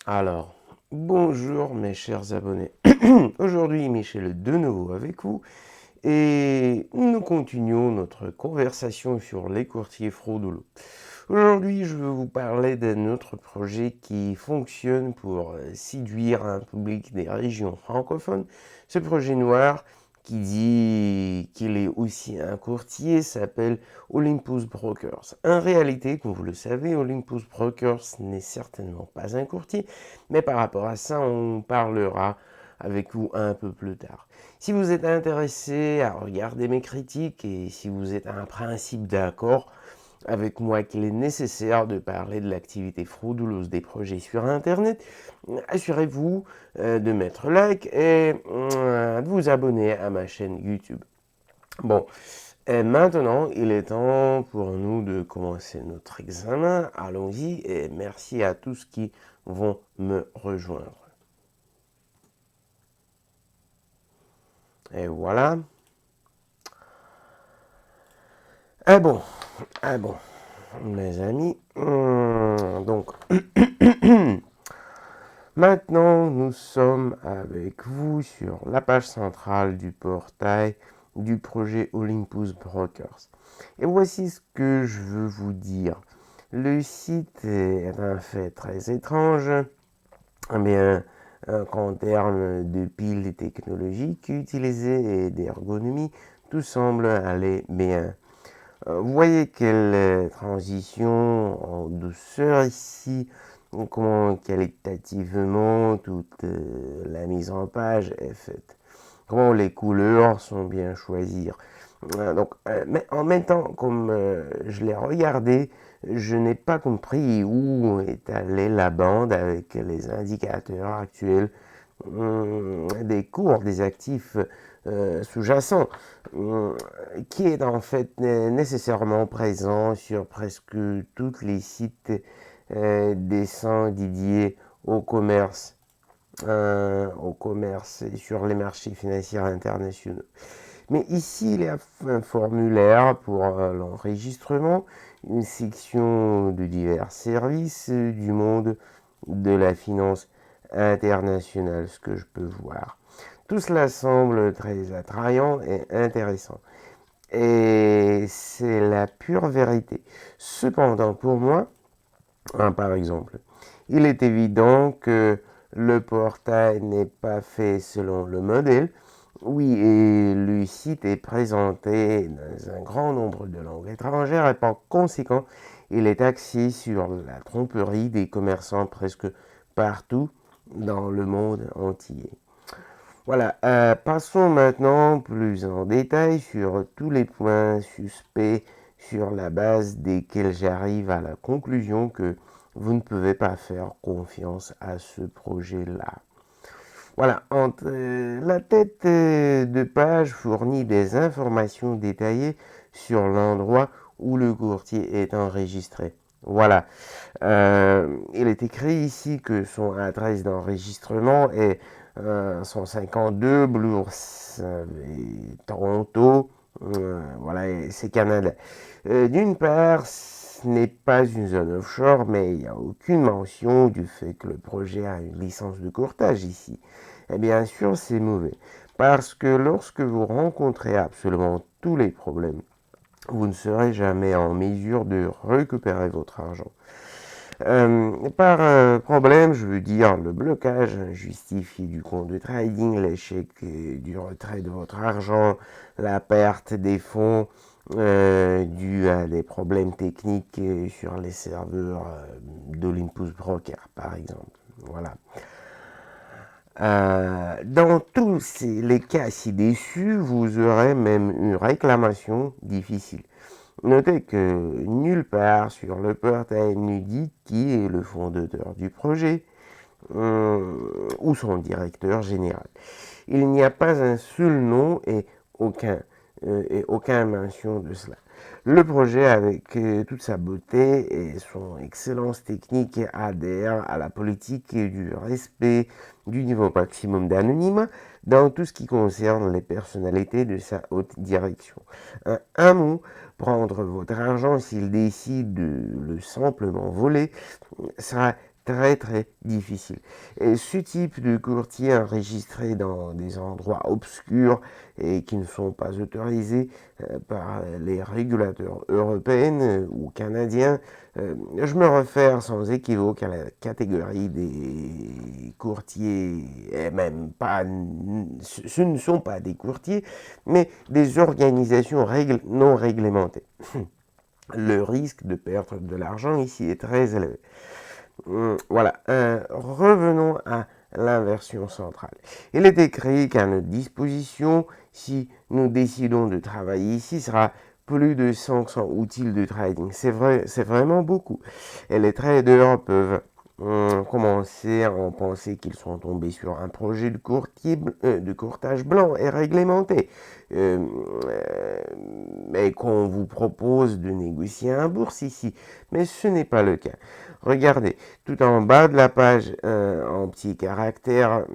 Alors, bonjour mes chers abonnés. Aujourd'hui, Michel est de nouveau avec vous et nous continuons notre conversation sur les courtiers frauduleux. Aujourd'hui, je veux vous parler d'un autre projet qui fonctionne pour séduire un public des régions francophones. Ce projet noir qui dit qu'il est aussi un courtier s'appelle Olympus Brokers. En réalité, comme vous le savez, Olympus Brokers n'est certainement pas un courtier, mais par rapport à ça, on parlera avec vous un peu plus tard. Si vous êtes intéressé à regarder mes critiques et si vous êtes en principe d'accord avec moi qu'il est nécessaire de parler de l'activité frauduleuse des projets sur Internet, assurez-vous de mettre like et de vous abonner à ma chaîne YouTube. Bon, et maintenant, il est temps pour nous de commencer notre examen. Allons-y et merci à tous qui vont me rejoindre. Et voilà. Ah bon, ah bon, mes amis. Donc, maintenant, nous sommes avec vous sur la page centrale du portail du projet Olympus Brokers. Et voici ce que je veux vous dire. Le site est un fait très étrange, mais qu'en termes de piles technologiques utilisées et d'ergonomie, tout semble aller bien. Vous voyez quelle transition en douceur ici, comment qualitativement toute la mise en page est faite, comment les couleurs sont bien choisies. Mais en même temps, comme je l'ai regardé, je n'ai pas compris où est allée la bande avec les indicateurs actuels des cours des actifs sous-jacents, qui est en fait nécessairement présent sur presque tous les sites dédiés au commerce et sur les marchés financiers internationaux. Mais ici, il y a un formulaire pour l'enregistrement, une section de divers services du monde de la finance internationale, ce que je peux voir. Tout cela semble très attrayant et intéressant. Et c'est la pure vérité. Cependant, pour moi, par exemple, il est évident que le portail n'est pas fait selon le modèle. Oui, et le site est présenté dans un grand nombre de langues étrangères et par conséquent, il est axé sur la tromperie des commerçants presque partout dans le monde entier. Voilà, passons maintenant plus en détail sur tous les points suspects sur la base desquels j'arrive à la conclusion que vous ne pouvez pas faire confiance à ce projet-là. Voilà, entre la tête de page fournit des informations détaillées sur l'endroit où le courtier est enregistré. Voilà, il est écrit ici que son adresse d'enregistrement est 152 Blours, Toronto, voilà, c'est Canada. D'une part, ce n'est pas une zone offshore, mais il n'y a aucune mention du fait que le projet a une licence de courtage ici. Et bien sûr, c'est mauvais, parce que lorsque vous rencontrez absolument tous les problèmes, vous ne serez jamais en mesure de récupérer votre argent. Par problème, je veux dire le blocage injustifié du compte de trading, l'échec du retrait de votre argent, la perte des fonds due à des problèmes techniques sur les serveurs d'Olympus Broker, par exemple. Voilà. Dans tous les cas ci-dessus, vous aurez même une réclamation difficile. Notez que nulle part sur le portail ne dit qui est le fondateur du projet ou son directeur général. Il n'y a pas un seul nom et aucun mention de cela. Le projet, avec toute sa beauté et son excellence technique, adhère à la politique du respect du niveau maximum d'anonymat dans tout ce qui concerne les personnalités de sa haute direction. Un mot, prendre votre argent s'il décide de le simplement voler sera très très difficile. Et ce type de courtier enregistré dans des endroits obscurs et qui ne sont pas autorisés par les régulateurs européens ou canadiens, je me réfère sans équivoque à la catégorie des courtiers, et même pas, ce ne sont pas des courtiers, mais des organisations non réglementées. Le risque de perdre de l'argent ici est très élevé. Voilà, revenons à l'inversion centrale. Il est écrit qu'à notre disposition, si nous décidons de travailler ici, sera plus de 500 outils de trading. C'est vrai, c'est vraiment beaucoup. Et les traders peuvent commencer à en penser qu'ils sont tombés sur un projet de courtage blanc et réglementé. Mais qu'on vous propose de négocier en bourse ici. Mais ce n'est pas le cas. Regardez, tout en bas de la page, en petits caractères,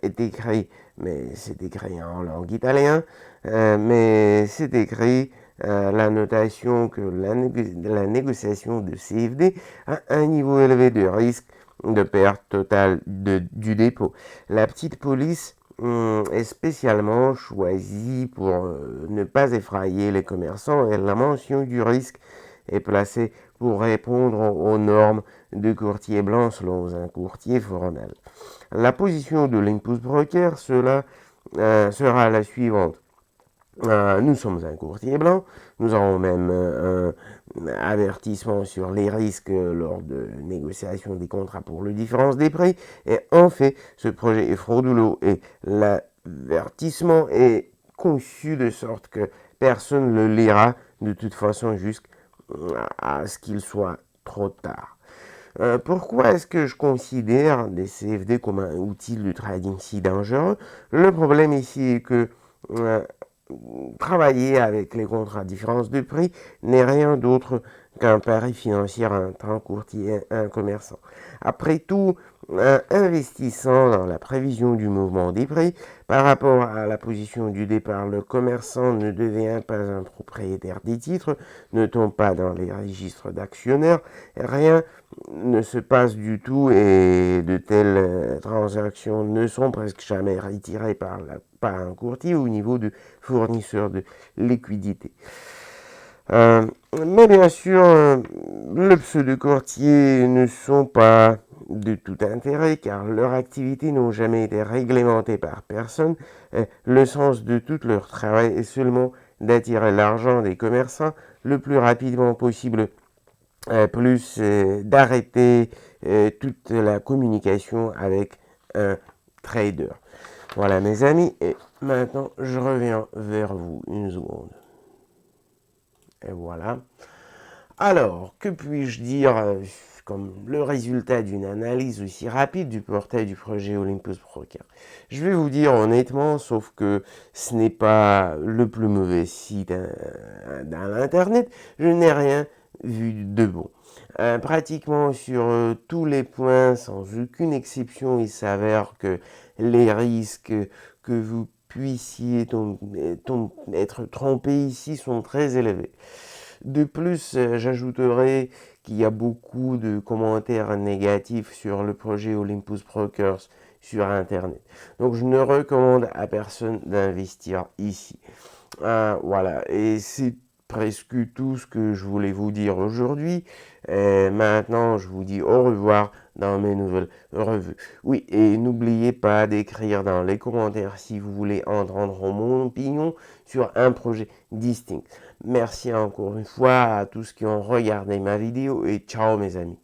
est écrit, mais c'est écrit en langue italienne, mais c'est écrit la notation que la négociation de CFD a un niveau élevé de risque de perte totale du dépôt. La petite police est spécialement choisie pour ne pas effrayer les commerçants et la mention du risque est placée pour répondre aux normes de courtier blanc selon un courtier formel. La position de l'impulse broker sera la suivante. Nous sommes un courtier blanc, nous avons même un avertissement sur les risques lors de négociation des contrats pour la différence des prix. Et en fait, ce projet est frauduleux et l'avertissement est conçu de sorte que personne ne le lira de toute façon jusqu'à ce qu'il soit trop tard. Pourquoi est-ce que je considère des CFD comme un outil de trading si dangereux? Le problème ici est que travailler avec les contrats à différence de prix n'est rien d'autre qu'un pari financier entre un courtier et un commerçant. Après tout, investissant dans la prévision du mouvement des prix, par rapport à la position du départ, le commerçant ne devient pas un propriétaire des titres, ne tombe pas dans les registres d'actionnaires, rien ne se passe du tout et de telles transactions ne sont presque jamais retirées par un courtier au niveau du fournisseur de liquidité. Mais bien sûr, les pseudo-courtiers ne sont pas de tout intérêt car leurs activités n'ont jamais été réglementées par personne. Le sens de tout leur travail est seulement d'attirer l'argent des commerçants le plus rapidement possible, plus d'arrêter toute la communication avec un trader. Voilà mes amis, et maintenant je reviens vers vous une seconde. Et voilà. Alors, que puis-je dire comme le résultat d'une analyse aussi rapide du portail du projet Olympus Broker? Je vais vous dire honnêtement, sauf que ce n'est pas le plus mauvais site dans l'internet, je n'ai rien vu de bon. Pratiquement sur tous les points, sans aucune exception, il s'avère que les risques que vous puissiez être trompé ici sont très élevés. De plus, j'ajouterai qu'il y a beaucoup de commentaires négatifs sur le projet Olympus Brokers sur Internet. Donc, je ne recommande à personne d'investir ici. Voilà, et c'est presque tout ce que je voulais vous dire aujourd'hui. Maintenant, je vous dis au revoir dans mes nouvelles revues. Oui, et n'oubliez pas d'écrire dans les commentaires si vous voulez entendre mon opinion sur un projet distinct. Merci encore une fois à tous qui ont regardé ma vidéo et ciao mes amis.